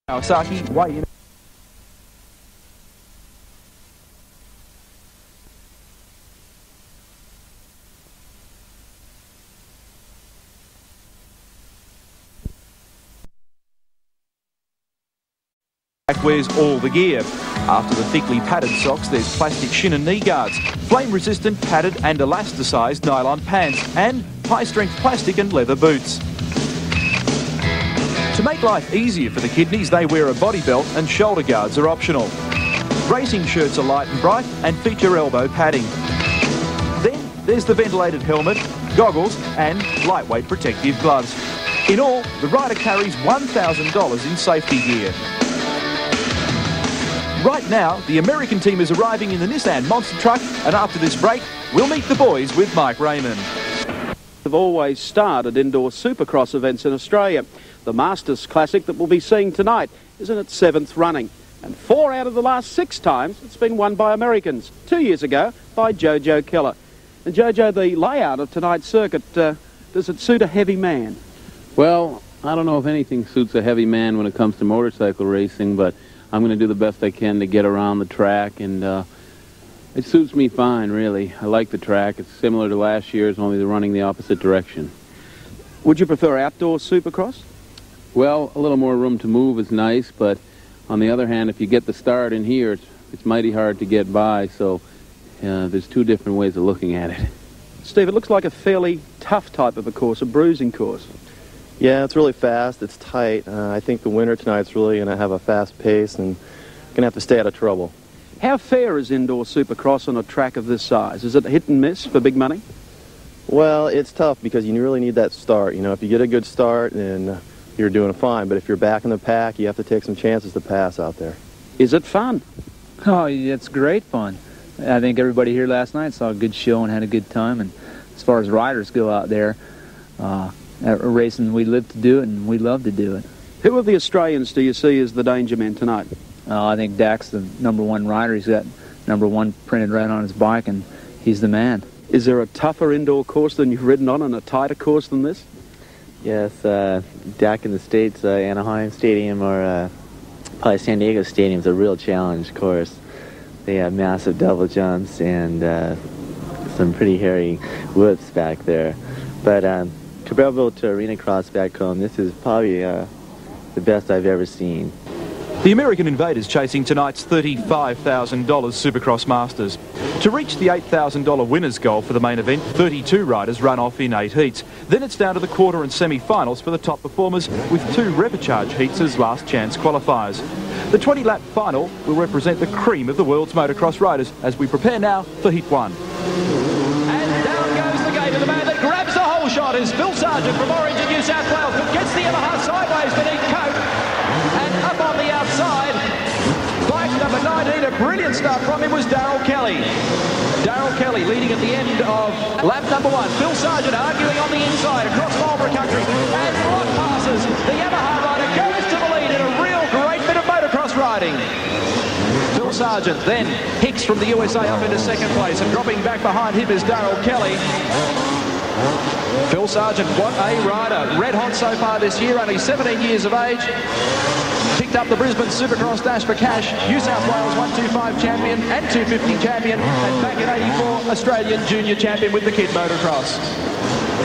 Kawasaki weigh in. Wears all the gear. After the thickly padded socks, there's plastic shin and knee guards, flame-resistant padded and elasticized nylon pants, and high-strength plastic and leather boots. To make life easier for the kidneys, they wear a body belt and shoulder guards are optional. Racing shirts are light and bright and feature elbow padding. Then there's the ventilated helmet, goggles and lightweight protective gloves. In all, the rider carries $1,000 in safety gear. Right now, the American team is arriving in the Nissan monster truck, and after this break, we'll meet the boys with Mike Raymond. Have always starred at indoor Supercross events in Australia. The Masters Classic that we'll be seeing tonight is in its 7th running, and 4 out of the last 6 times it's been won by Americans. 2 years ago by JoJo Keller. And JoJo, the layout of tonight's circuit, does it suit a heavy man? Well, I don't know if anything suits a heavy man when it comes to motorcycle racing, but I'm going to do the best I can to get around the track, and it suits me fine, really. I like the track. It's similar to last year's, only they're running the opposite direction. Would you prefer outdoor Supercross? Well, a little more room to move is nice, but on the other hand, if you get the start in here, it's mighty hard to get by, so there's 2 different ways of looking at it. Steve, it looks like a fairly tough type of a course, a bruising course. Yeah, it's really fast, it's tight. I think the winner tonight's really going to have a fast pace and going to have to stay out of trouble. How fair is indoor Supercross on a track of this size? Is it hit and miss for big money? Well, it's tough because you really need that start. You know, if you get a good start, then you're doing fine. But if you're back in the pack, you have to take some chances to pass out there. Is it fun? Oh, it's great fun. I think everybody here last night saw a good show and had a good time. And as far as riders go out there, racing, we live to do it and we love to do it. Who of the Australians do you see as the danger men tonight? I think Dak's the #1 rider. He's got #1 printed right on his bike, and he's the man. Is there a tougher indoor course than you've ridden on and a tighter course than this? Yes, Dak in the States, Anaheim Stadium or probably San Diego Stadium is a real challenge course. They have massive double jumps and some pretty hairy whoops back there. But comparable to Arena Cross back home, this is probably the best I've ever seen. The American invaders chasing tonight's $35,000 Supercross Masters. To reach the $8,000 winner's goal for the main event, 32 riders run off in 8 heats. Then it's down to the quarter and semi-finals for the top performers, with 2 repechage heats as last chance qualifiers. The 20-lap final will represent the cream of the world's motocross riders as we prepare now for Heat 1. And down goes the gate, and the man that grabs the whole shot is Phil Sargent from Orange in New South Wales, who gets the Yamaha sideways beneath Coke. And up on the outside, bike number 19, a brilliant start from him was Darryl Kelly. Darryl Kelly leading at the end of lap number 1. Phil Sargent arguing on the inside across Marlborough Country. And what passes? The Yamaha rider goes to the lead in a real great bit of motocross riding. Phil Sargent, then Hicks from the USA up into 2nd place, and dropping back behind him is Darryl Kelly. Phil Sargent, what a rider. Red hot so far this year, only 17 years of age. Picked up the Brisbane Supercross Dash for Cash, New South Wales 125 champion and 250 champion, and back in 84 Australian junior champion with the Kid Motocross.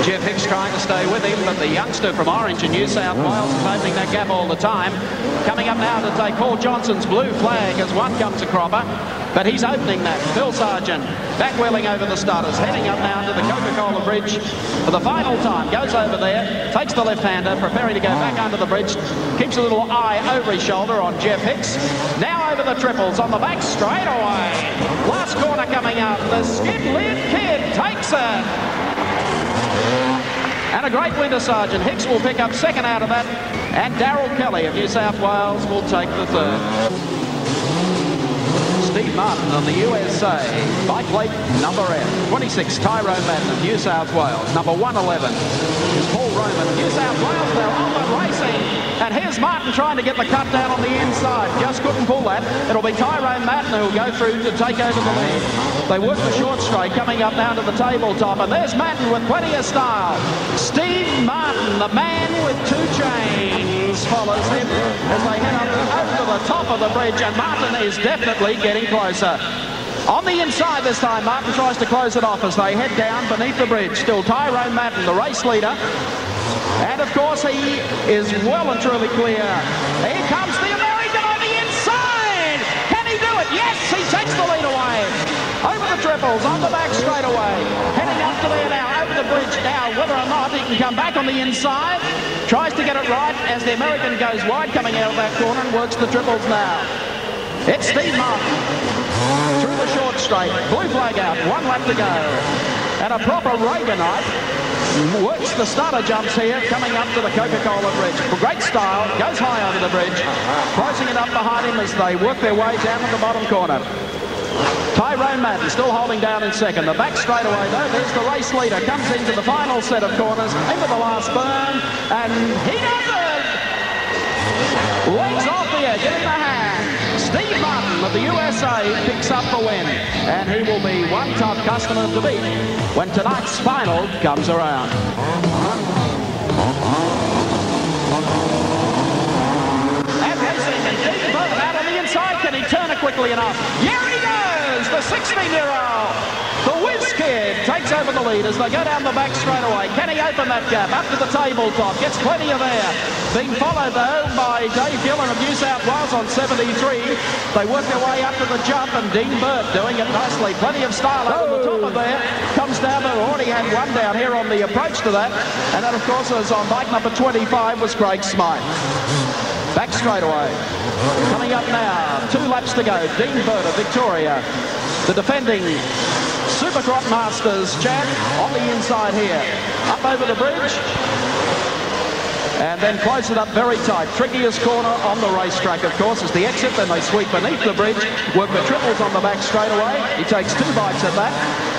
Jeff Hicks trying to stay with him, but the youngster from Orange in New South Wales is opening that gap all the time. Coming up now to take Paul Johnson's blue flag as one comes a cropper, but he's opening that. Phil Sargent back-wheeling over the starters, heading up now to the Coca-Cola Bridge for the final time. Goes over there, takes the left-hander, preparing to go back under the bridge, keeps a little eye over his shoulder on Jeff Hicks. Now over the triples on the back straightaway. Last corner coming up, the skid-lid kid takes it. And a great win to Sargent. Hicks will pick up 2nd out of that, and Darryl Kelly of New South Wales will take the 3rd. Steve Martin on the USA, bike plate number F. 26, Tyrone Madden of New South Wales. Number 111 is Paul Roman of New South Wales. They're on the racing. And here's Martin trying to get the cut down on the inside. Just couldn't pull that. It'll be Tyrone Madden who'll go through to take over the lead. They work the short straight coming up now to the tabletop. And there's Madden with plenty of style. Steve Martin, the man with 2 chains. Ellis follows him as they head up over the top of the bridge, and Martin is definitely getting closer. On the inside this time, Martin tries to close it off as they head down beneath the bridge. Still Tyrone Madden, the race leader. And of course he is well and truly clear. Here comes the American on the inside. Can he do it? Yes, he takes the lead away. Over the triples, on the back straightaway. Heading up to there now, over the bridge now. Whether or not he can come back on the inside. Tries to get it right as the American goes wide coming out of that corner and works the triples now. It's Steve Martin through the short straight. Blue flag out, 1 lap to go. And a proper Reaganite works the starter jumps here, coming up to the Coca-Cola bridge. Great style, goes high over the bridge, closing it up behind him as they work their way down to the bottom corner. Tyrone Madden still holding down in second. The back straightaway though, there's the race leader, comes into the final set of corners, into the last burn, and he does it! Legs off the edge, in the hand. Steve Martin of the USA picks up the win, and he will be one tough customer to beat when tonight's final comes around. And racing, and Deacon out on the inside. Can he turn it quickly enough? Here he goes, the 16-year-old. The Whiz Kid takes over the lead as they go down the back straightaway. Can he open that gap up to the tabletop? Gets plenty of air. Being followed though by Dave Gillen of New South Wales on 73. They work their way up to the jump, and Dean Burt doing it nicely. Plenty of style over the top of there. Comes down, but already had one down here on the approach to that. And that of course was on bike number 25 was Craig Smythe. Back straightaway. Coming up now, 2 laps to go. Dean Burt of Victoria, the defending Supercross Masters champ, on the inside here. Up over the bridge. And then close it up very tight. Trickiest corner on the racetrack, of course, is the exit. Then they sweep beneath the bridge, work the triples on the back straightaway. He takes 2 bites at that.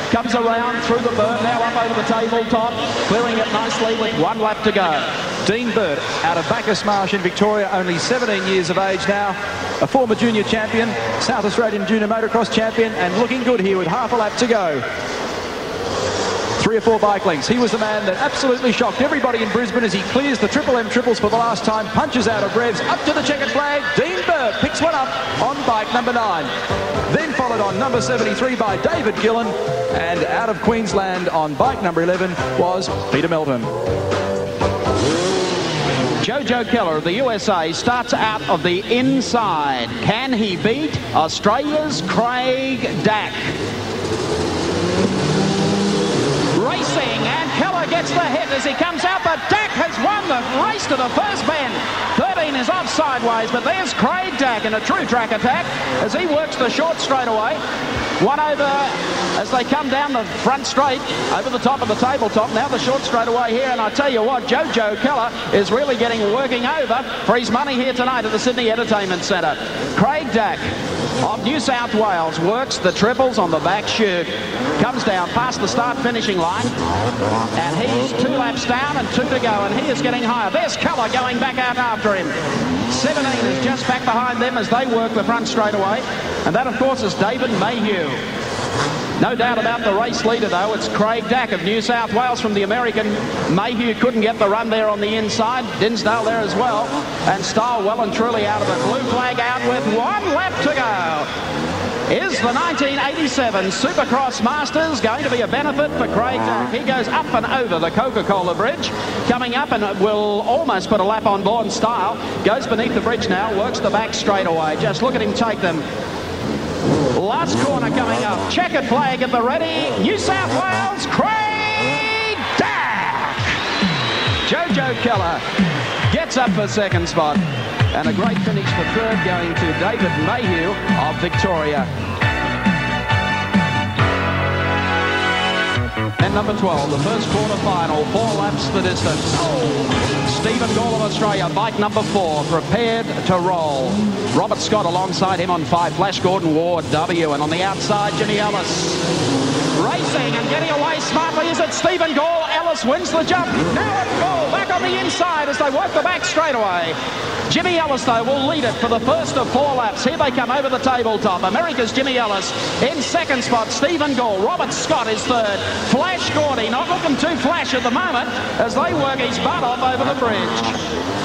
Comes around through the burn, now up over the tabletop, clearing it nicely with 1 lap to go. Dean Burt out of Bacchus Marsh in Victoria, only 17 years of age now, a former junior champion, South Australian junior motocross champion, and looking good here with half a lap to go. 3 or 4 bike lengths. He was the man that absolutely shocked everybody in Brisbane as he clears the Triple M triples for the last time, punches out of revs, up to the checkered flag. Dean Burt picks one up on bike number 9. Then followed on number 73 by David Gillen, and out of Queensland on bike number 11 was Peter Melton. JoJo Keller of the USA starts out of the inside. Can he beat Australia's Craig Dack? Racing, and Keller gets the hit as he comes out, but Dack has won the race to the first bend. 13 is off sideways, but there's Craig Dack in a true track attack as he works the short straightaway. 1 over as they come down the front straight over the top of the tabletop. Now the short straightaway here, and I tell you what, JoJo Keller is really working over for his money here tonight at the Sydney Entertainment Centre. Craig Dack of New South Wales works the triples on the back chute. Comes down past the start-finishing line, and he's 2 laps down and 2 to go, and he is getting higher. There's Keller going back out after him. 17 is just back behind them as they work the front straightaway, and that, of course, is David Mayhew. No doubt about the race leader, though. It's Craig Dack of New South Wales from the American. Mayhew couldn't get the run there on the inside. Dinsdale there as well. And Stahl well and truly out of it. Blue flag out with 1 lap to go. Is the 1987 Supercross Masters going to be a benefit for Craig Dack? He goes up and over the Coca-Cola bridge. Coming up and will almost put a lap on board. Stahl goes beneath the bridge now. Works the back straightaway. Just look at him take them. Last corner coming up. Checkered flag at the ready. New South Wales, Craig Dack. JoJo Keller gets up for second spot. And a great finish for third going to David Mayhew of Victoria. And number 12, the first quarter final, 4 laps the distance. Stephen Gall of Australia, bike number 4, prepared to roll. Robert Scott alongside him on 5, Flash Gordon Ward, W, and on the outside, Jimmy Ellis. Racing and getting away smartly is it Stephen Gall. Ellis wins the jump. Now it's Gall back on the inside as they work the back straightaway. Jimmy Ellis, though, will lead it for the first of 4 laps. Here they come over the tabletop. America's Jimmy Ellis in second spot. Stephen Gall. Robert Scott is third. Flash Gordy, not looking too flash at the moment as they work his butt off over the bridge.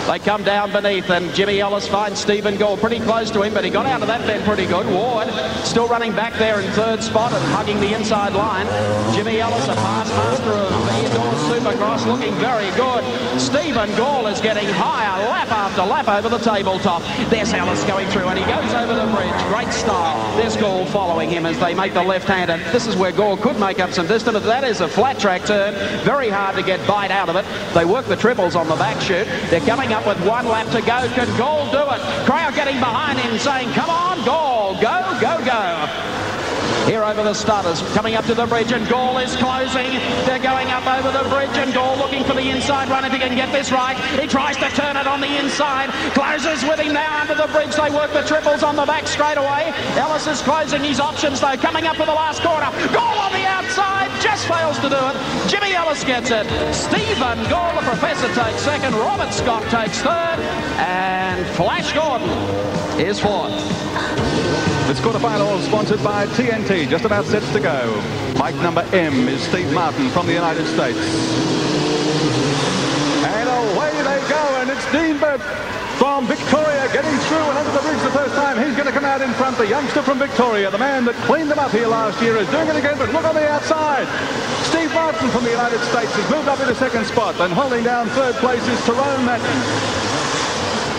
They come down beneath, and Jimmy Ellis finds Stephen Gall pretty close to him, but he got out of that bend pretty good. Ward still running back there in third spot and hugging the inside line. Jimmy Ellis, a past master of indoor Supercross, looking very good. Stephen Gall is getting higher, lap after lap over the tabletop. There's Ellis going through, and he goes over the bridge. Great style. There's Gall following him as they make the left-hand, and this is where Gall could make up some distance. That is a flat track turn. Very hard to get bite out of it. They work the triples on the back chute. They're coming up with 1 lap to go. Can Gall do it? Crowd getting behind him saying, come on, Gall, go, go, go. Here over the starters, coming up to the bridge, and Gall is closing. They're going up over the bridge, and Gall looking for the inside run if he can get this right. He tries to turn it on the inside. Closes with him now under the bridge. They work the triples on the back straight away. Ellis is closing his options, though. Coming up for the last corner. Gall on the outside. Just fails to do it. Jimmy Ellis gets it. Stephen Gall, the professor, takes second. Robert Scott takes third. And Flash Gordon is fourth. This quarterfinal sponsored by TNT, just about sets to go. Bike number M is Steve Martin from the United States. And away they go, and it's Dean Burt from Victoria getting through and under the bridge the first time. He's going to come out in front. The youngster from Victoria, the man that cleaned them up here last year, is doing it again, but look on the outside. Steve Martin from the United States has moved up into second spot, and holding down third place is TYRONE MADDEN.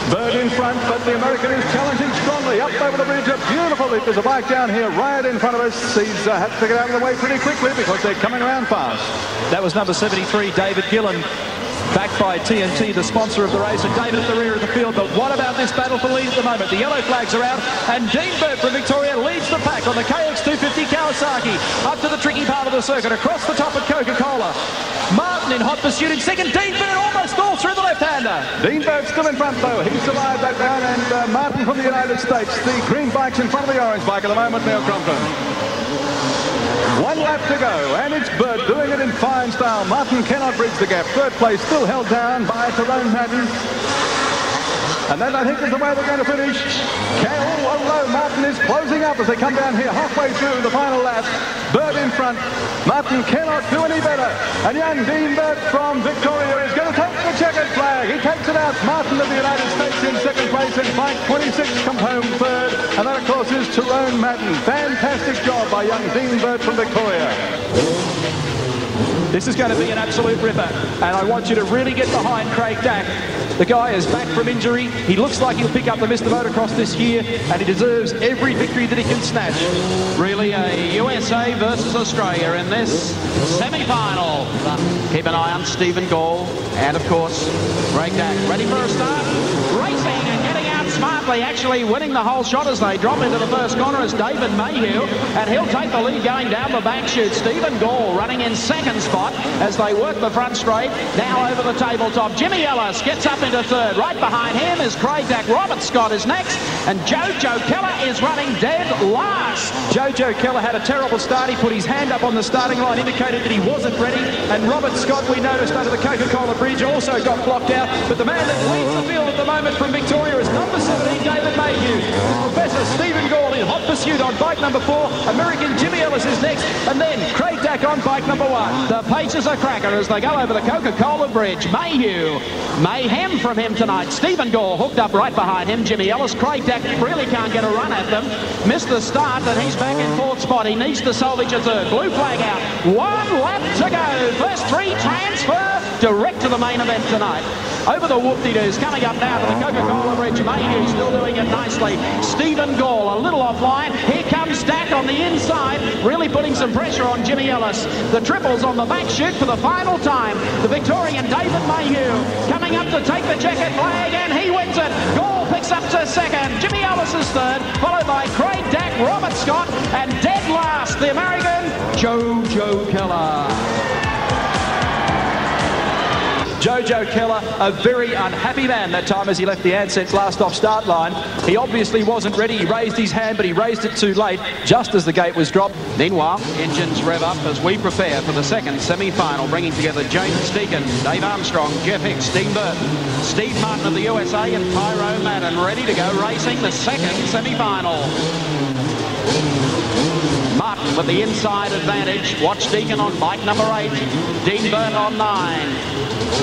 Bird in front, but the American is challenging strongly up over the bridge. A beautiful leap. There's a bike down here right in front of us. He's had to get out of the way pretty quickly because they're coming around fast. That was number 73, David Gilllon, backed by TNT, the sponsor of the race, and David at the rear of the field. But what about this battle for lead at the moment? The yellow flags are out, and Dean Burt from Victoria leads the pack on the KX250 Kawasaki. Up to the tricky part of the circuit, across the top of Coca-Cola. Martin in hot pursuit in second. Dean Burt almost all through the left-hander. Dean Burt still in front, though. He survived that round, and Martin from the United States. The green bike's in front of the orange bike at the moment, Neil Crompton. 1 lap to go, and it's Burt doing it in fine style. Martin cannot bridge the gap. Third place still held down by TYRONE MADDEN. And that, I think, is the way they're going to finish. Martin is closing up as they come down here halfway through the final lap. Burt in front. Martin cannot do any better. And young Dean Burt from Victoria is going to take the checkered flag. He takes it out. Martin of the United States in second place, and bike 26 comes home third. And that, of course, is TYRONE MADDEN. Fantastic job by young Dean Burt from Victoria. This is going to be an absolute ripper, and I want you to really get behind Craig Dack. The guy is back from injury. He looks like he'll pick up the Mr. Motocross this year, and he deserves every victory that he can snatch. Really a USA versus Australia in this semi-final. Keep an eye on Stephen Gall and, of course, Craig Dack. Ready for a start? Racing and getting out smartly, actually winning the whole shot as they drop into the first corner is David Mayhew, and he'll take the lead going down the back chute. Stephen Gall running in second spot as they work the front straight. Now over the tabletop. Jimmy Ellis gets up into third. Right behind him is Craig Dack. Robert Scott is next, and JoJo Keller is running dead last. JoJo Keller had a terrible start. He put his hand up on the starting line, indicated that he wasn't ready, and Robert Scott, we noticed under the Coca-Cola bridge, also got blocked out. But the man that leads the field at the moment from Victoria is number 17, David Mayhew. Professor Stephen Gall in hot pursuit on bike number 4. American Jimmy Ellis is next, and then Craig Dack on bike number 1. The pace is a cracker as they go over the Coca-Cola bridge. Mayhew, mayhem from him tonight. Stephen Gall hooked up right behind him. Jimmy Ellis, Craig Dack really can't get a run at them. Missed the start, and he's back in fourth spot. He needs to salvage a third. Blue flag out. 1 lap to go. First 3 transfer direct to the main event tonight. Over the whoop-de-doos, coming up now to the Coca-Cola bridge. Mayhew still doing it nicely. Stephen Gall a little offline. Here comes Dack on the inside, really putting some pressure on Jimmy Ellis. The triples on the back chute for the final time. The Victorian David Mayhew coming up to take the checkered flag, and he wins it. Gall picks up to second. Jimmy Ellis is third, followed by Craig Dack, Robert Scott, and dead last, the American JoJo Keller. JoJo Keller, a very unhappy man that time as he left the Ansets last off start line. He obviously wasn't ready. He raised his hand, but he raised it too late, just as the gate was dropped. Meanwhile, engines rev up as we prepare for the second semi-final, bringing together James Deakin, Dave Armstrong, Jeff Hicks, Dean Burton, Steve Martin of the USA, and TYRONE MADDEN ready to go racing the second semi-final. Martin with the inside advantage. Watch Deakin on bike number 8. Dean Burton on 9.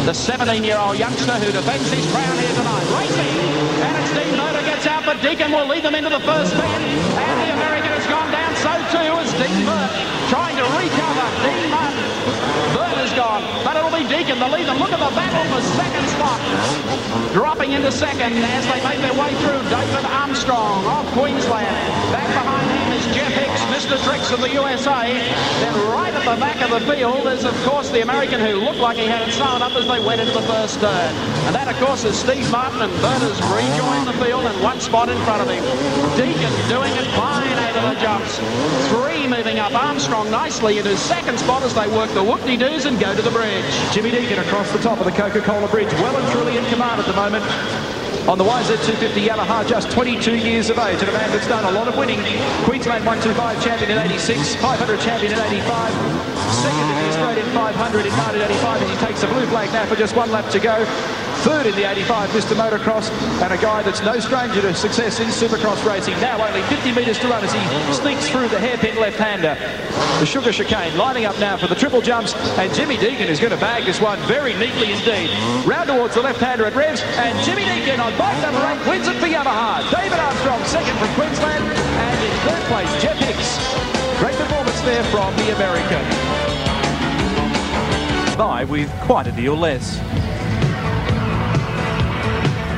the 17-year-old youngster who defends his crown here tonight. Racing, and it's Dean Burt gets out, but Deakin will lead them into the first 10. And the American has gone down, so too is Dean Burt, trying to recover. Dean Burt is gone, but it'll be Deakin to lead them. Look at the battle for second spot. Dropping into second as they make their way through. David Armstrong of Queensland. Back behind him is Jeff Hicks, Mr. Tricks of the USA. Then right at the back of the field is, of course, the American who looked like he had it sewn up as they went into the first turn. And that, of course, is Steve Martin, and Burt has rejoined the field and one spot in front of him. Deakin doing it fine out of the jumps. 3 moving up. Armstrong nicely in his second spot as they work the whoop-de-doos and go to the bridge. Jimmy Deakin across the top of the Coca-Cola bridge, well and truly in command at the moment. On the YZ250 Yamaha, just 22 years of age, and a man that's done a lot of winning. Queensland 125 champion in 86, 500 champion in 85, second in the Australian 500 in 1985 as he takes a blue flag now for just 1 lap to go. Third in the 85, Mr. Motocross, and a guy that's no stranger to success in Supercross racing. Now only 50 metres to run as he sneaks through the hairpin left-hander. The sugar chicane lining up now for the triple jumps, and Jimmy Deakin is going to bag this one very neatly indeed. Round towards the left-hander at revs, and Jimmy Deakin on bike number 8 wins it for Yamaha. David Armstrong second from Queensland, and in third place Jeff Hicks. Great performance there from the American. By with quite a deal less.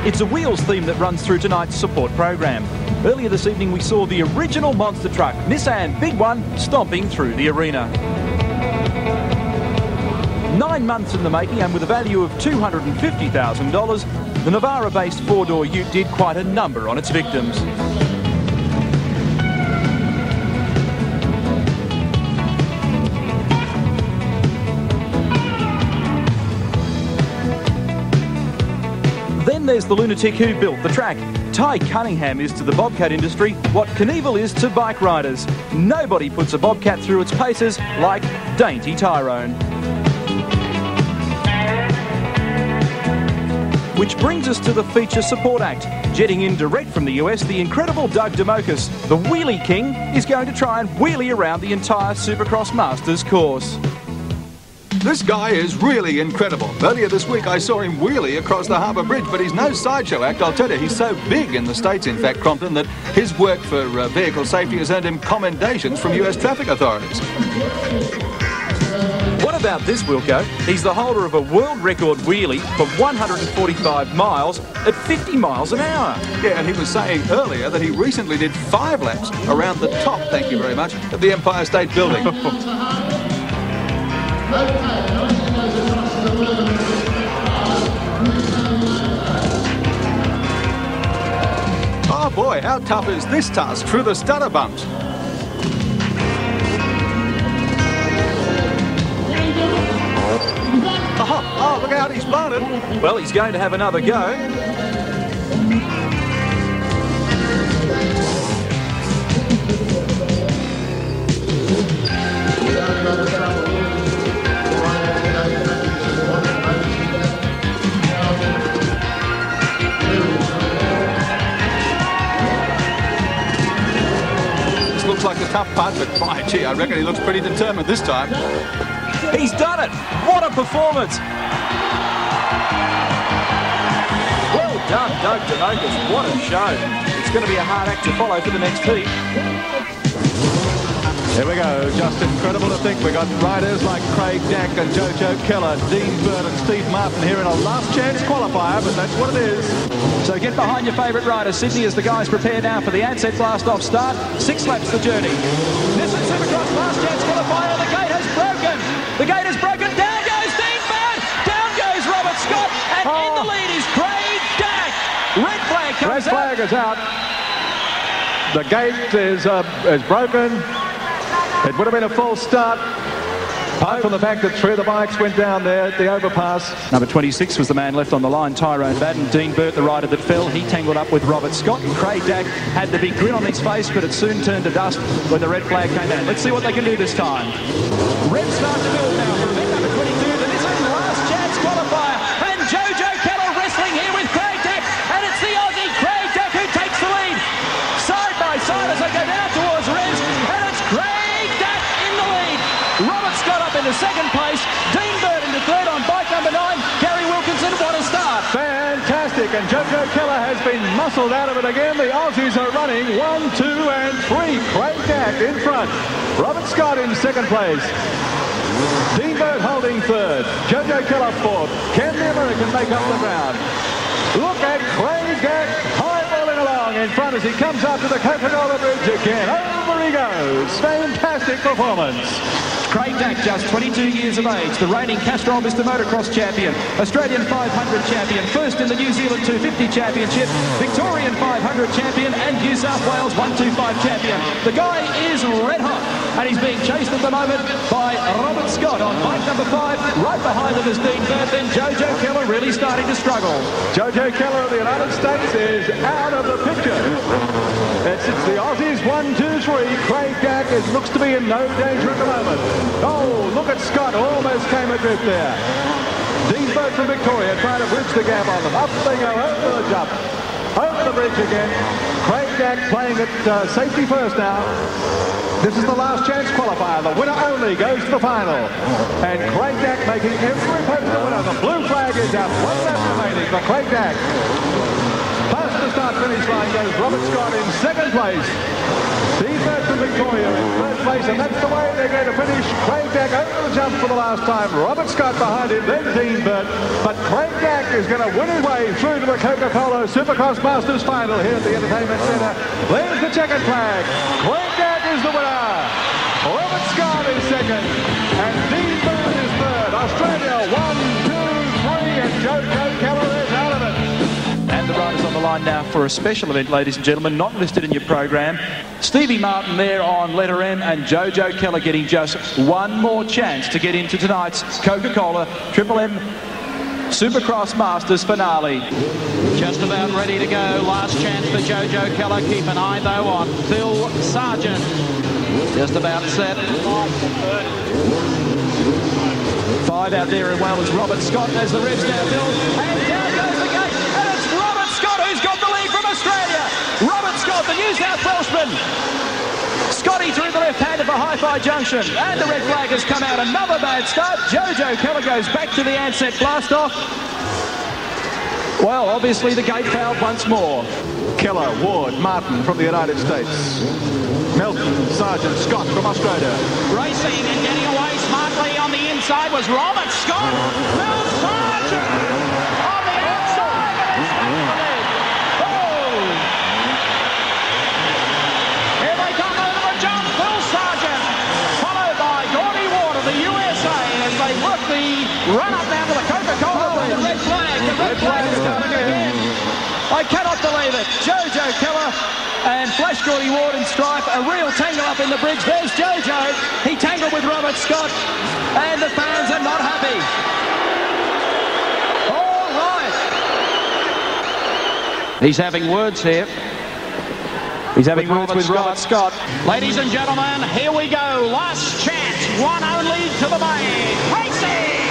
It's a wheels theme that runs through tonight's support program. Earlier this evening we saw the original monster truck, Nissan Big One, stomping through the arena. 9 months in the making, and with a value of $250,000, the Navara-based 4-door ute did quite a number on its victims. Then there's the lunatic who built the track. Ty Cunningham is to the bobcat industry what Knievel is to bike riders. Nobody puts a bobcat through its paces like Dainty Tyrone. Which brings us to the feature support act. Jetting in direct from the US, the incredible Doug DeMocus, the Wheelie King, is going to try and wheelie around the entire Supercross Masters course. This guy is really incredible. Earlier this week I saw him wheelie across the Harbour Bridge, but he's no sideshow act. I'll tell you, he's so big in the States, in fact, Crompton, that his work for vehicle safety has earned him commendations from US traffic authorities. What about this, Wilco? He's the holder of a world record wheelie for 145 miles at 50 miles an hour. Yeah, and he was saying earlier that he recently did 5 laps around the top, thank you very much, of the Empire State Building. Oh boy, how tough is this task through the stutter bumps? Oh, look out, he's blown it. Well, he's going to have another go. Looks like the tough part, but by gee, I reckon he looks pretty determined this time. He's done it! What a performance! Well done, Doug DeMocus. What a show. It's going to be a hard act to follow for the next heat. Here we go, just incredible to think we got riders like Craig Dack and JoJo Keller, Dean Burt and Steve Martin here in a last chance qualifier, but that's what it is. So get behind your favourite rider, Sydney, as the guys prepare now for the Ansett blast-off start. 6 laps the journey. This is Supercross last chance qualifier. The gate has broken. The gate has broken. Down goes Dean Burt. Down goes Robert Scott. And in the lead is Craig Dack. Red flag comes out. Red flag is out. The gate is broken. It would have been a false start, apart from the fact that 3 of the bikes went down there at the overpass. Number 26 was the man left on the line, Tyrone Madden. Dean Burt, the rider that fell, he tangled up with Robert Scott. And Craig Dack had the big grin on his face, but it soon turned to dust when the red flag came out. Let's see what they can do this time. Red start to build now for event number 22. The Nissan last chance qualifier. And JoJo Keller wrestling here with Craig Dack. And it's the Aussie Craig Dack who takes the lead. Side by side as they go down towards Revs. And it's Craig Dack in the lead. Robert Scott up into second place. Dean Burt into third on bike number 9. and JoJo Keller has been muscled out of it again. The Aussies are running 1, 2 and 3. Craig Dack in front. Robert Scott in second place. Dean Bird holding third. JoJo Keller fourth. Can the American make up the ground? Look at Craig Dack high-balling along in front as he comes up to the Coca-Cola Bridge again. Over he goes. Fantastic performance. Craig Dack, just 22 years of age, the reigning Castrol Mr. Motocross champion, Australian 500 champion, first in the New Zealand 250 championship, Victorian 500 champion and New South Wales 125 champion. The guy is red hot and he's being chased at the moment by Robert Scott on bike number 5. Right behind him is Dean Bird, then JoJo Keller really starting to struggle. JoJo Keller of the United States is out of the picture. It's the Aussies 1, 2, 3. Craig Dack looks to be in no danger at the moment. Oh, look at Scott, almost came adrift there. Dean Bird from Victoria trying to bridge the gap on them. Up they go, over the jump. Over the bridge again. Craig Dack playing it safety first now. This is the last chance qualifier. The winner only goes to the final. And Craig Dack making every person the winner. The blue flag is out. 1 lap remaining for Craig Dack. Past the start-finish line goes Robert Scott in second place. Dean Bird from Victoria in third place, and that's the way they're going to finish. Craig Dack over the jump for the last time. Robert Scott behind him, then Dean Bird. But Craig Dack is going to win his way through to the Coca-Cola Supercross Masters final here at the Entertainment Centre. There's the checkered flag. Craig Dack is the winner. Robert Scott is second, and Dean Bird is third. Australia 1, 2, 3, and JoJo Keller is out of it. And the riders on the line now for a special event, ladies and gentlemen, not listed in your program. Stevie Martin there on letter M, and JoJo Keller getting just one more chance to get into tonight's Coca-Cola Triple M Supercross Masters finale. Just about ready to go. Last chance for JoJo Keller. Keep an eye though on Phil Sargent. Just about set. 5 out there as well as Robert Scott as the revs now build. And down goes the gate. And it's Robert Scott who's got the lead from Australia. Robert Scott, the New South Welshman. Scotty through the left-hander for Hi-Fi Junction. And the red flag has come out. Another bad start. JoJo Keller goes back to the Ansett blast-off. Well, obviously the gate failed once more. Keller, Ward, Martin from the United States. Melton, Sargent, Scott from Australia. Racing and getting away smartly on the inside was Robert Scott. Phil Sargent on the outside, and it's happening. Oh! Here they come over the jump. Phil Sargent, followed by Gordy Ward of the USA as they work the run up down to the Coca-Cola with the red flag. The red flag is coming again. I cannot believe it. JoJo Keller and Flash Gordy Ward in strife. A real tangle up in the bridge. There's JoJo. He tangled with Robert Scott. And the fans are not happy. All right. He's having words here. He's having words with Robert Scott. Ladies and gentlemen, here we go. Last chance. One only to the main. Racing!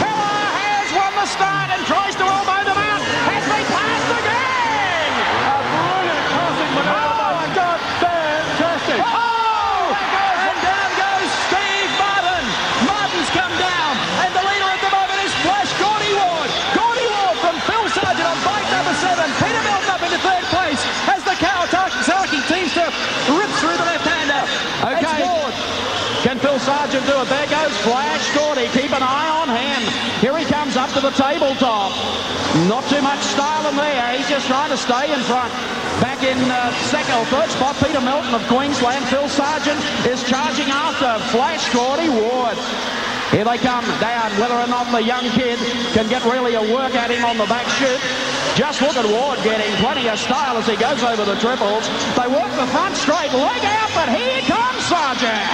Keller has won the start and tries to elbow them out. Has been passed again! A brilliant passing maneuver by Scott. Fantastic. Oh! And down goes Steve Martin. Martin's come down. And the leader at the moment is Flash Gordy Ward. Gordy Ward from Phil Sargent on bike number 7. Peter Melton up into third place as the Kawasaki teamster rips through the left-hander. Okay. Can Phil Sargent do it? There goes Flash Gordy. Keep an eye on him. Here he comes up to the tabletop. Not too much style in there. He's just trying to stay in front. Back in second or third spot, Peter Melton of Queensland. Phil Sargent is charging after Flash Gordy Ward. Here they come down, whether or not the young kid can get really a work at him on the back chute. Just look at Ward getting plenty of style as he goes over the triples. They work the front straight, leg out, but here comes Sargent.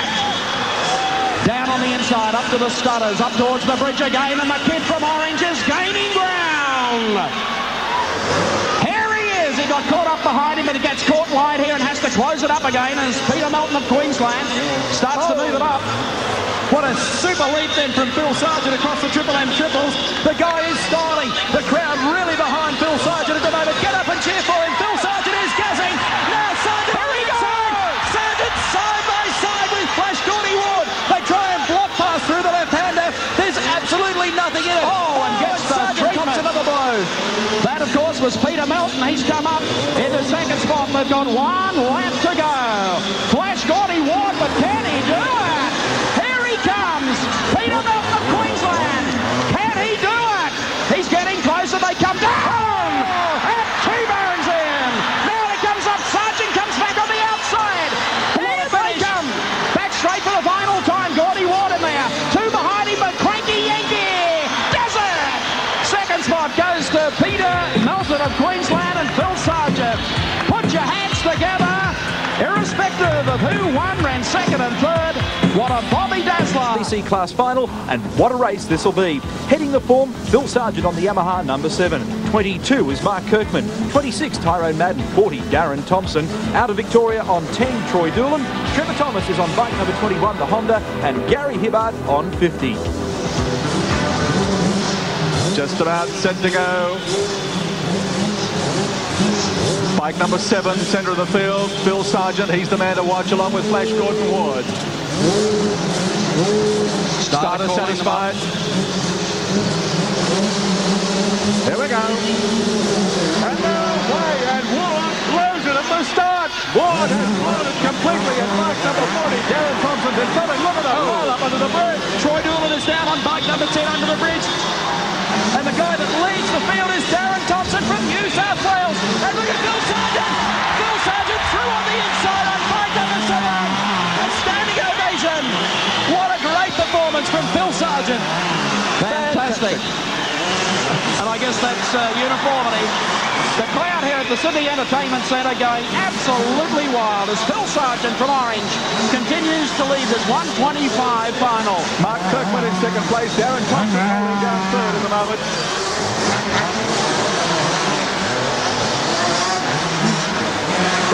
Down on the inside, up to the stutters, up towards the bridge again, and the kid from Orange is gaining ground. Here he is. He got caught up behind him, and he gets caught wide here and has to close it up again as Peter Melton of Queensland starts to move it up. What a super leap then from Phil Sargent across the Triple M triples. The guy is styling. The crowd really behind Phil Sargent at the moment. Get up and cheer for him. Phil Sargent is gassing. Now Sargent. Here he goes. Sargent side by side with Flash Gordy Ward. They try and block pass through the left-hander. There's absolutely nothing in it. Oh, and gets the treatment. Another blow. That, of course, was Peter Melton. He's come up into second spot. They've got 1 lap to go. Flash Gordy Ward, but can he do it? Here he comes. Peter Melton of Queensland. Can he do it? He's getting closer. They come down. And T-bones in. Now he comes up. Sargent comes back on the outside. And they come back straight for the final time. Gordy Ward in there. 2 behind him, but Cranky Yankee does it. Second spot goes to Peter Melton of Queensland and Phil Sargent. Put your hands together. Irrespective of who won, ran second and third. What a Bobby Dazzler. BC class final, and what a race this will be. Heading the form, Phil Sargent on the Yamaha number 7. 22 is Mark Kirkman. 26, Tyrone Madden. 40, Darren Thompson. Out of Victoria on 10, Troy Doolan. Trevor Thomas is on bike number 21, the Honda. And Gary Hibbard on 50. Just about set to go. Bike number 7, centre of the field, Phil Sargent. He's the man to watch along with Flash Gordon Ward. Starter satisfied. Here we go. And now away, and Ward blows it at the start. Ward has blown it completely at bike number 40. Darren Thompson is coming. Look at the roll up under the bridge. Troy Doolan is down on bike number 10 under the bridge. And the guy that leads the field is Darren Thompson from New South Wales. And look at Phil Sargent. Phil Sargent through on the inside on bike number 7. A standing ovation. What a great performance from Phil Sargent. Fantastic. And I guess that's uniformity. The crowd here at the Sydney Entertainment Centre going absolutely wild as Phil Sargent from Orange continues to lead this 125 final. Mark Kirkman in second place. Darren Thompson holding down third at the moment.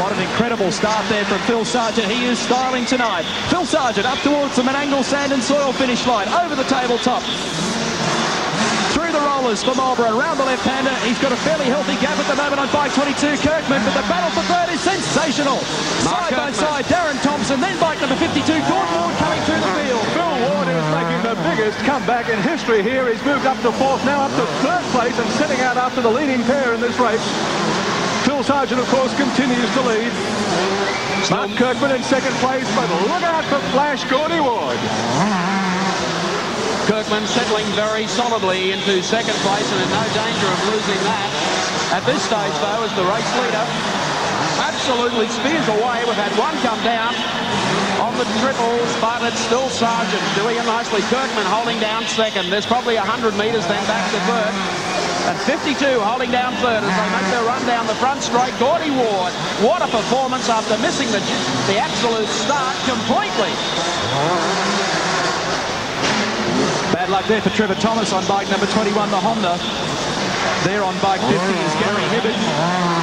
What an incredible start there from Phil Sargent. He is styling tonight. Phil Sargent up towards the Menangle Sand and Soil finish line. Over the tabletop. Through the rollers for Marlborough, round the left-hander. He's got a fairly healthy gap at the moment on bike 22, Kirkman, but the battle for third is sensational. Side by side, Darren Thompson, then bike number 52, Gordon Ward coming through the field. Phil Ward is making the biggest comeback in history here. He's moved up to fourth, now up to third place and sitting out after the leading pair in this race. Phil Sargent, of course, continues to lead. Mark Kirkman in second place, but look out for Flash Gordy Ward. Kirkman settling very solidly into second place and in no danger of losing that. At this stage, though, as the race leader, absolutely spears away. We've had one come down on the triples, but it's still Sargent doing it nicely. Kirkman holding down second. There's probably 100 metres then back to third. And 52 holding down third as they make their run down the front straight. Gordy Ward, what a performance after missing the absolute start completely. Bad luck there for Trevor Thomas on bike number 21, the Honda. There on bike 50 is Gary Hibbert,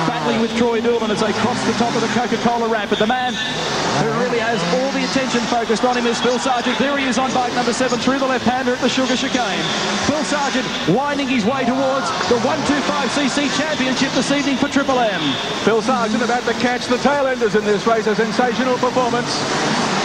battling with Troy Doolan as they cross the top of the Coca-Cola ramp. But the man who really has all the attention focused on him is Phil Sargent. There he is on bike number 7 through the left-hander at the Sugar Chicane. Phil Sargent winding his way towards the 125cc championship this evening for Triple M. Phil Sargent about to catch the tail-enders in this race. A sensational performance.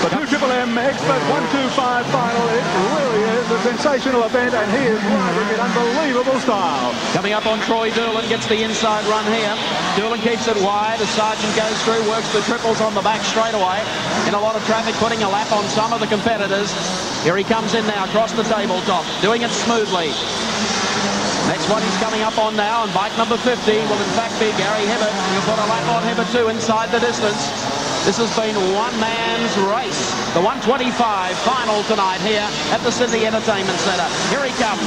The new Triple M Expert 125 final. It really is a sensational event, and he is riding in unbelievable style. Coming up on Troy Doolan, gets the inside run here. Doolan keeps it wide as Sargent goes through, works the triples on the back straightaway. In a lot of traffic, putting a lap on some of the competitors. Here he comes in now, across the tabletop, doing it smoothly. Next one he's coming up on now, and bike number 50 will in fact be Gary Hibbert. He'll put a lap on Hibbert too inside the distance. This has been one man's race. The 125 final tonight here at the Sydney Entertainment Centre. Here he comes.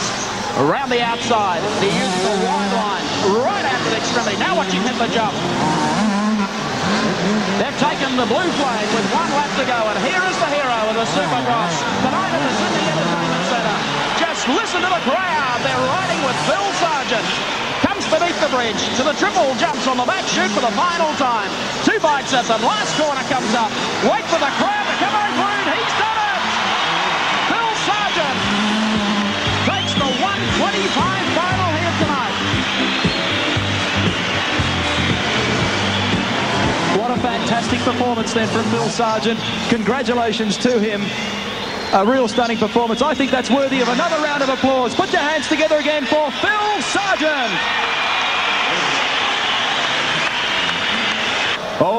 Around the outside. He uses the wide line. Right out to the extremity. Now watch him hit the jump. They've taken the blue flag with one lap to go. And here is the hero of the Supercross tonight at the Sydney Entertainment Centre. Just listen to the crowd. They're riding with Phil Sargent. Comes beneath the bridge to the triple jumps on the back chute for the final time. 2 bikes at them. Last corner comes up. Wait for the crowd to come on through. He's done it. Phil Sargent takes the 125 final here tonight. What a fantastic performance then from Phil Sargent. Congratulations to him. A real stunning performance. I think that's worthy of another round of applause. Put your hands together again for Phil Sargent.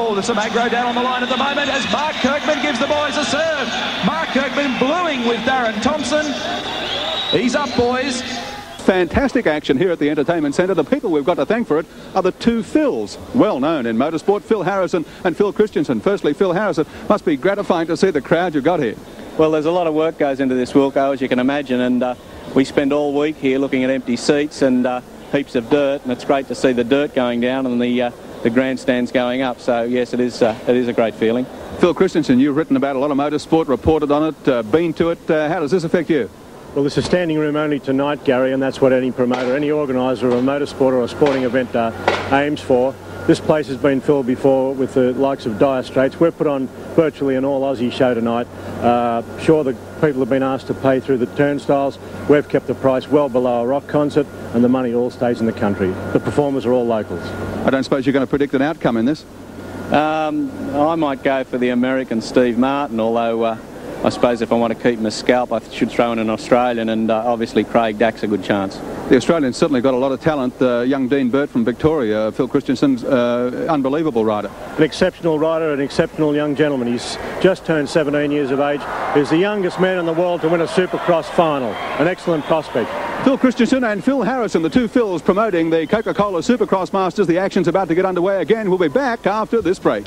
Oh, there's some aggro down on the line at the moment as Mark Kirkman gives the boys a serve. Mark Kirkman bluing with Darren Thompson. He's up, boys. Fantastic action here at the Entertainment Centre. The people we've got to thank for it are the two Phils, well known in motorsport, Phil Harrison and Phil Christensen. Firstly, Phil Harrison, must be gratifying to see the crowd you've got here. Well, there's a lot of work goes into this, Wilco, as you can imagine, and we spend all week here looking at empty seats and heaps of dirt, and it's great to see the dirt going down and the grandstands going up. So yes, it is a great feeling. Phil Christensen, you've written about a lot of motorsport, reported on it, been to it. How does this affect you? Well, this is standing room only tonight, Gary, and that's what any promoter, any organiser of a motorsport or a sporting event aims for. This place has been filled before with the likes of Dire Straits. We've put on virtually an all-Aussie show tonight. Sure, the people have been asked to pay through the turnstiles. We've kept the price well below a rock concert, and the money all stays in the country. The performers are all locals. I don't suppose you're going to predict an outcome in this? I might go for the American Steve Martin, although I suppose if I want to keep my scalp, I should throw in an Australian, and obviously Craig Dack's a good chance. The Australians certainly got a lot of talent. Young Dean Burt from Victoria, Phil Christensen's unbelievable rider. An exceptional rider, an exceptional young gentleman. He's just turned 17 years of age. He's the youngest man in the world to win a Supercross final. An excellent prospect. Phil Christensen and Phil Harrison, the two Phils promoting the Coca-Cola Supercross Masters. The action's about to get underway again. We'll be back after this break.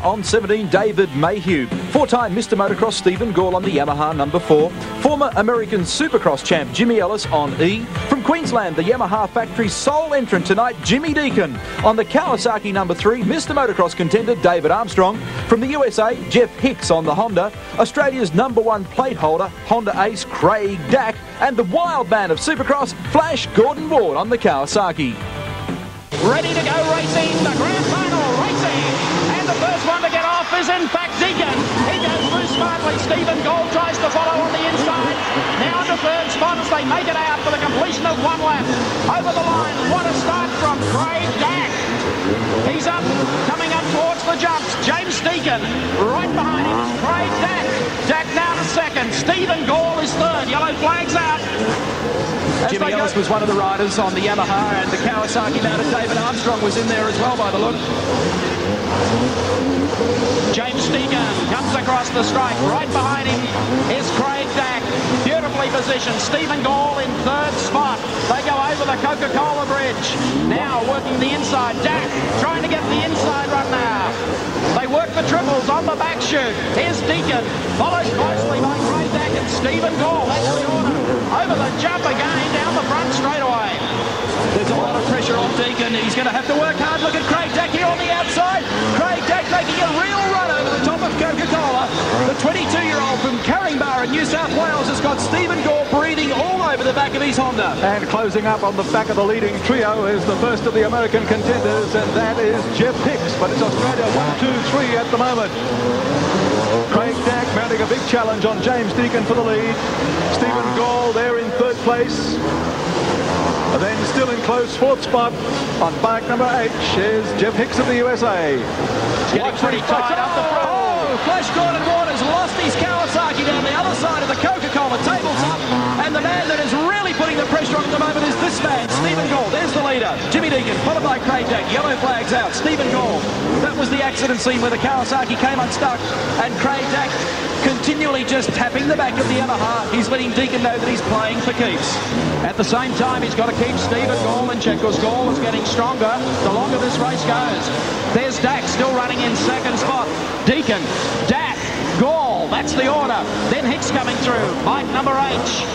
On 17, David Mayhew. Four-time Mr. Motocross Stephen Gall on the Yamaha number 4. Former American Supercross champ Jimmy Ellis on E. From Queensland, the Yamaha factory's sole entrant tonight, Jimmy Deakin. On the Kawasaki number 3, Mr. Motocross contender David Armstrong. From the USA, Jeff Hicks on the Honda. Australia's number 1 plate holder, Honda ace Craig Dack. And the wild man of Supercross, Flash Gordon Ward on the Kawasaki. Ready to go racing, the grand final racing. The first one to get off is in fact Deakin. He goes through smartly. Stephen Gall tries to follow on the inside. Now into third spot as they make it out for the completion of one lap. Over the line, what a start from Craig Dack. He's up, coming up towards the jumps. James Deakin, right behind him is Craig Dack. Dack now to second. Stephen Gall is third. Yellow flags out. Jimmy Ellis was one of the riders on the Yamaha, and the Kawasaki mounted David Armstrong was in there as well by the look. James Deakin comes across the strike. Right behind him is Craig Dack. Beautifully positioned. Stephen Gall in third spot. They go over the Coca-Cola bridge. Now working the inside. Dack trying to get the inside run now. They work the triples on the back chute. Here's Deakin, followed closely by Craig Dack and Stephen Gall. That's the order. Over the jump again, down the front straightaway. There's a lot of pressure on Deakin. He's going to have to work hard. Look at Craig Dack here on the outside. Craig Dack making a real run over the top of Coca-Cola. The 22-year-old from Caringbah in New South Wales has got Stephen Gall breathing all over the back of his Honda. And closing up on the back of the leading trio is the first of the American contenders, and that is Jeff Hicks. But it's Australia 1, 2, 3 at the moment. Craig Dack mounting a big challenge on James Deakin for the lead. Stephen Gall there in third place. And then still in close fourth spot on bike number 8 is Jeff Hicks of the USA. Getting pretty tight up the front. Oh, Flash Gordon Ward has lost his Kawasaki down the other side of the Coca-Cola. Table's up. And the man that is really putting the pressure on at the moment is this man, Stephen Gall. There's the leader. Jimmy Deakin, followed by Craig Dack. Yellow flags out. Stephen Gall. That was the accident scene where the Kawasaki came unstuck. And Craig Dack continually just tapping the back of the Yamaha. He's letting Deakin know that he's playing for keeps. At the same time, he's got to keep Stephen Gall in check because Gall is getting stronger the longer this race goes. There's Dack still running in second spot. Deakin, Dack, Gall, that's the order. Then Hicks coming through, bike number H.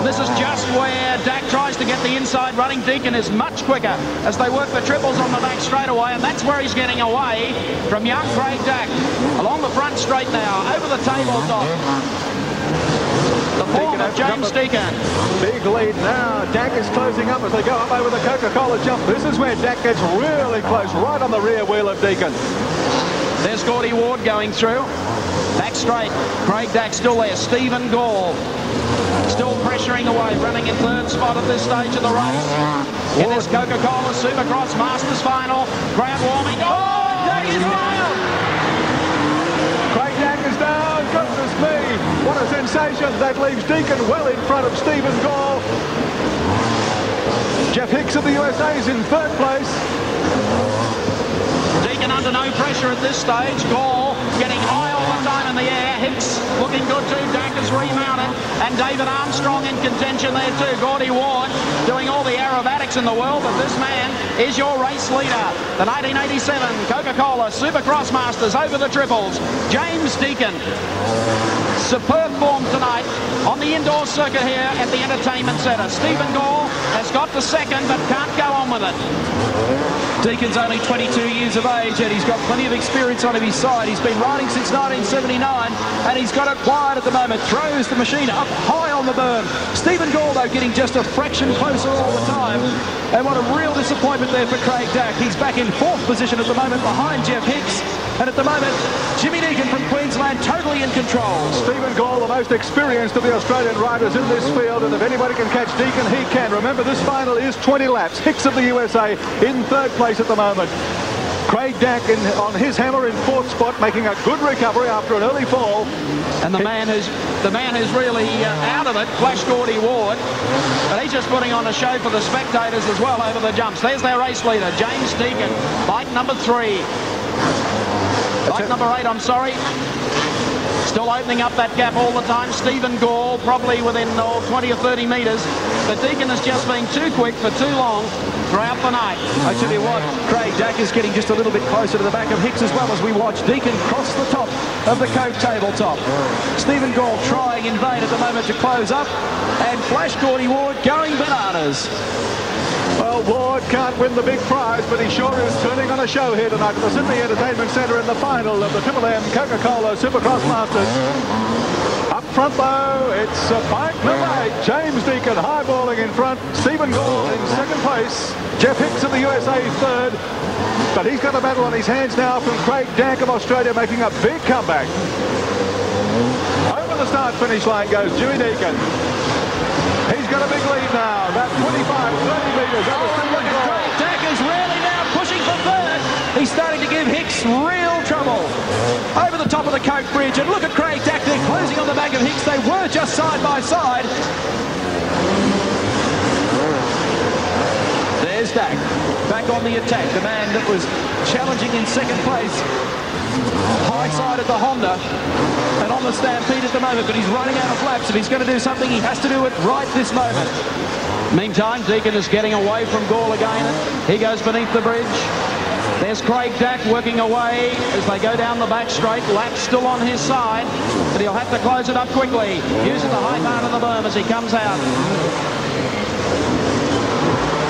And this is just where Dack tries to get the inside running. Deakin is much quicker as they work the triples on the back straightaway, and that's where he's getting away from young Craig Dack. Along the front straight now, over the tabletop. The form of James Deakin. Big lead now. Dack is closing up as they go up over the Coca-Cola jump. This is where Dack gets really close, right on the rear wheel of Deakin. There's Gordy Ward going through. Back straight. Craig Dack still there. Stephen Gall still pressuring away, running in third spot at this stage of the race. In this Coca-Cola Supercross Masters final. Ground warming. Oh, Dack is wild! Craig Dack is down. Goodness me. What a sensation. That leaves Deakin well in front of Stephen Gall. Jeff Hicks of the USA is in third place. Deakin under no pressure at this stage. Gall getting high all the time in the air. Hicks looking good too. Dak has remounted. And David Armstrong in contention there too. Gordy Ward doing all the aerobatics in the world, but this man is your race leader. The 1987 Coca-Cola Supercross Masters over the triples. James Deakin. Superb form tonight on the indoor circuit here at the Entertainment Centre. Stephen Gall has got the second but can't go on with it. Deakin's only 22 years of age and he's got plenty of experience on his side. He's been riding since 1979 and he's got it quiet at the moment. Throws the machine up high on the berm. Stephen Gall, though, getting just a fraction closer all the time. And what a real disappointment there for Craig Dak. He's back in fourth position at the moment behind Jeff Hicks. And at the moment, Jimmy Deakin from Queensland totally in control. Stephen Gall, the most experienced of the Australian riders in this field, and if anybody can catch Deakin, he can. Remember, this final is 20 laps. Hicks of the USA in third place at the moment. Craig Dak on his hammer in fourth spot, making a good recovery after an early fall. And the man who's really out of it, Flash Gordy Ward, but he's just putting on a show for the spectators as well over the jumps. There's their race leader, James Deakin, bike number 3. Bike number 8, I'm sorry. Still opening up that gap all the time. Stephen Gall probably within 20 or 30 metres. But Deakin has just been too quick for too long throughout the night. I tell you what, Craig Dak is getting just a little bit closer to the back of Hicks as well as we watch Deakin cross the top of the Coke tabletop. Stephen Gall trying in vain at the moment to close up, and Flash Gordy Ward going bananas. Well, Ward can't win the big prize, but he sure is turning on a show here tonight at the Sydney Entertainment Centre in the final of the Triple M Coca-Cola Supercross Masters. Up front, though, it's bike number 8, James Deakin highballing in front, Stephen Gall in second place, Jeff Hicks of the USA third, but he's got a battle on his hands now from Craig Dak of Australia, making a big comeback. Over the start-finish line goes Jimmy Deakin. He's got a big lead now, about 25, 30 metres. Craig Dak is really now pushing for third. He's starting to give Hicks real trouble. Over the top of the Coke Bridge, and look at Craig Dak, they're closing on the back of Hicks. They were just side by side. There's Dak, back on the attack. The man that was challenging in second place. High side of the Honda and on the Stampede at the moment, but he's running out of laps. If he's going to do something, he has to do it right this moment. Meantime, Deakin is getting away from Gall again. He goes beneath the bridge. There's Craig Dak working away as they go down the back straight. Lap still on his side, but he'll have to close it up quickly. Using the high part of the berm as he comes out.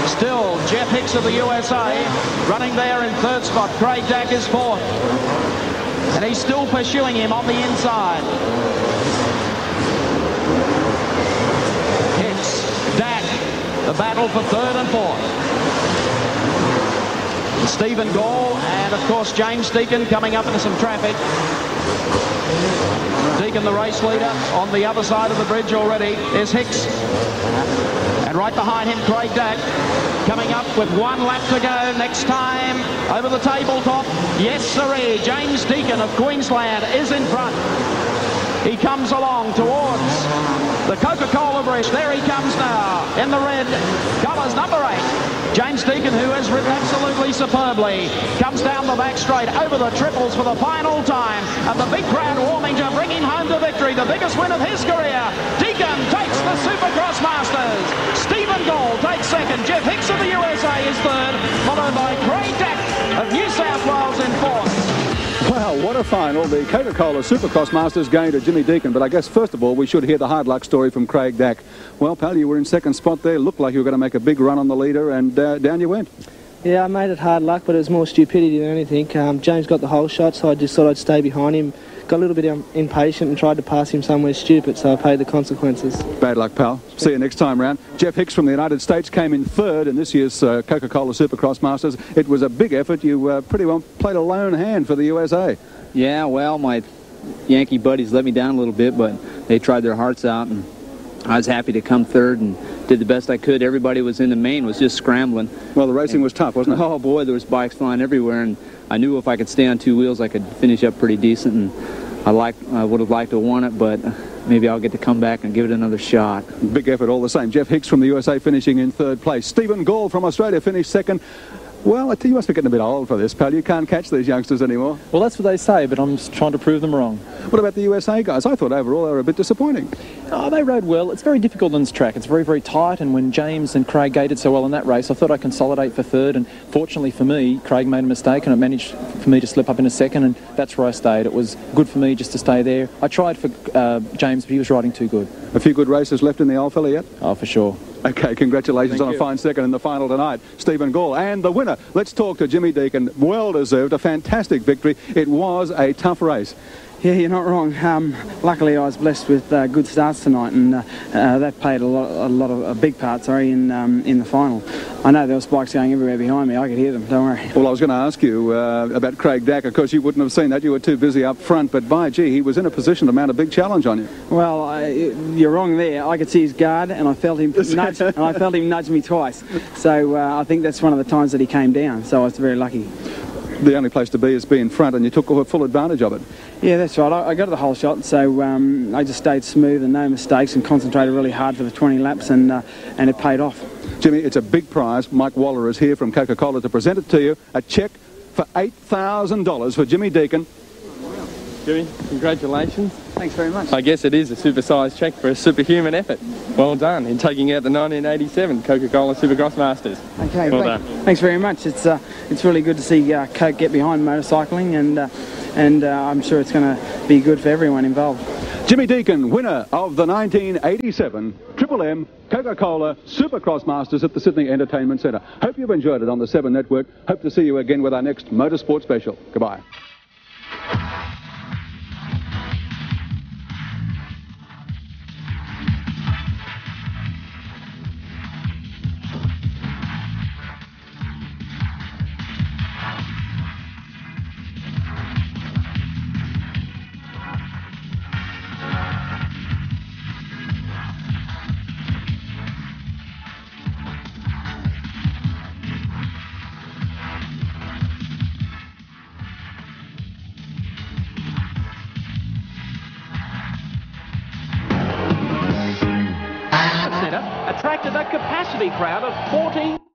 Still, Jeff Hicks of the USA running there in third spot. Craig Dak is fourth. And he's still pursuing him on the inside. Hicks, Dak, the battle for third and fourth. Stephen Gall and, of course, James Deakin coming up into some traffic. Deakin, the race leader, on the other side of the bridge already. There's Hicks. And right behind him, Craig Dak, coming up with 1 lap to go. Next time, over the tabletop. Yes, sirree. James Deakin of Queensland is in front. He comes along towards the Coca-Cola bridge. There he comes now in the red colours, number 8. James Deakin, who has ridden absolutely superbly, comes down the back straight over the triples for the final time. And the big crowd warming to bring him home to victory, the biggest win of his career. Deakin takes the Supercross Masters. Stephen Gall takes second. Jeff Hicks of the USA is third, followed by Craig Dak of New South Wales in fourth. Wow, what a final. The Coca-Cola Supercross Masters going to Jimmy Deakin. But I guess, first of all, we should hear the hard luck story from Craig Dak. Well, pal, you were in second spot there. Looked like you were going to make a big run on the leader, and down you went. Yeah, I made it hard luck, but it was more stupidity than anything. James got the whole shot, so I just thought I'd stay behind him. Got a little bit impatient and tried to pass him somewhere stupid, so I paid the consequences. Bad luck, pal. See you next time round. Jeff Hicks from the United States came in third in this year's Coca-Cola Supercross Masters. It was a big effort. You pretty well played a lone hand for the USA. Yeah, well, my Yankee buddies let me down a little bit, but they tried their hearts out, and I was happy to come third and did the best I could. Everybody was in the main, was just scrambling. Well, the racing was tough, wasn't it? Oh, boy, there was bikes flying everywhere, and I knew if I could stay on 2 wheels, I could finish up pretty decent. And I would have liked to have won it, but maybe I'll get to come back and give it another shot. Big effort all the same. Jeff Hicks from the USA finishing in 3rd place. Stephen Gall from Australia finished 2nd. Well, you must be getting a bit old for this, pal. You can't catch these youngsters anymore. Well, that's what they say, but I'm just trying to prove them wrong. What about the USA guys? I thought overall they were a bit disappointing. Oh, they rode well. It's very difficult on this track. It's very, very tight, and when James and Craig gated so well in that race, I thought I'd consolidate for 3rd, and fortunately for me, Craig made a mistake, and it managed for me to slip up in a 2nd, and that's where I stayed. It was good for me just to stay there. I tried for James, but he was riding too good. A few good races left in the old fella yet? Oh, for sure. Okay, congratulations on a fine 2nd in the final tonight, Stephen Gall. And the winner, let's talk to Jimmy Deakin. Well-deserved, a fantastic victory. It was a tough race. Yeah, you're not wrong. Luckily, I was blessed with good starts tonight, and that played a big part. In the final. I know there were spikes going everywhere behind me. I could hear them. Don't worry. Well, I was going to ask you about Craig Dack. Of course, you wouldn't have seen that. You were too busy up front. But by gee, he was in a position to mount a big challenge on you. Well, you're wrong there. I could see his guard, and I felt him nudge, and I felt him nudge me twice. So I think that's one of the times that he came down. So I was very lucky. The only place to be is be in front, and you took full advantage of it. Yeah, that's right. I got to the whole shot, so I just stayed smooth and no mistakes and concentrated really hard for the 20 laps, and it paid off. Jimmy, it's a big prize. Mike Waller is here from Coca-Cola to present it to you. A cheque for $8,000 for Jimmy Deakin. Jimmy, congratulations. Thanks very much. I guess it is a super-sized cheque for a superhuman effort. Well done in taking out the 1987 Coca-Cola Supercross Masters. Okay, well done. Thanks very much. It's really good to see Coke get behind motorcycling, and I'm sure it's going to be good for everyone involved. Jimmy Deakin, winner of the 1987 Triple M Coca-Cola Supercross Masters at the Sydney Entertainment Centre. Hope you've enjoyed it on the 7 Network. Hope to see you again with our next motorsport special. Goodbye. Attracted a capacity crowd of 40.